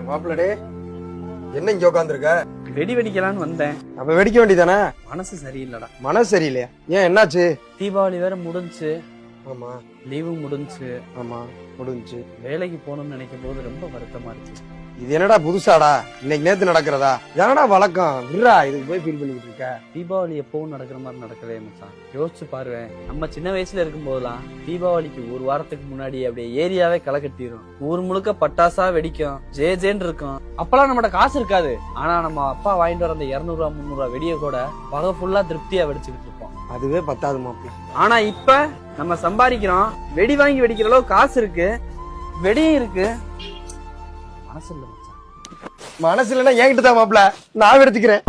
மாப்பிள்ளடே என்ன இங்க உட்காந்துருக்க? வெடி வெடிக்கலான்னு வந்தேன். அப்ப வெடிக்க வேண்டியதானே? மனசு சரியில்லடா. மனசு சரியில்லையா? ஏன் என்னாச்சு? தீபாவளி வேற முடிஞ்சு. ஆமா. லீவு முடிஞ்சு. ஆமா முடிஞ்சு. வேலைக்கு போகணும்னு நினைக்கும் போது ரொம்ப வருத்தமா இருக்கு. இது என்னடா புதுசாடா? இன்னைக்கு நேத்து நடக்கிறதா? என்னடா வழக்கம்? விட்றா, இதுக்கு போய் ஃபீல் பண்ணிட்டு இருக்க. தீபாவளி எப்பவும் நடக்கிற மாதிரி நடக்கவே மச்சான். யோசிச்சு பாருவேன், நம்ம சின்ன வயசுல இருக்கும் போதெல்லாம் தீபாவளிக்கு ஒரு வாரத்துக்கு முன்னாடி அப்படியே ஏரியாவே களை கட்டிரும். ஊர் முழுக்க பட்டாசா வெடிக்கும், ஜேன்னு இருக்கும். அப்பெல்லாம் நம்மகிட்ட காசு இருக்காது. ஆனா நம்ம அப்பா வாங்கிட்டு வர அந்த 200 ரூபா 300 ரூபா வெடிய கூட பகை ஃபுல்லா திருப்தியா வெடிச்சுக்கிட்டு இருப்போம். அதுவே பத்தாது மாப்பிள்ள. ஆனா இப்ப நம்ம சம்பாதிக்கிறோம், வெடி வாங்கி வெடிக்கிற அளவு காசு இருக்கு, வெடியும் இருக்கு, மனசு இல்ல மச்சான். மனசு இல்லைன்னா என்கிட்ட தான் மாப்பிள்ள, நான் எடுத்துக்கிறேன்.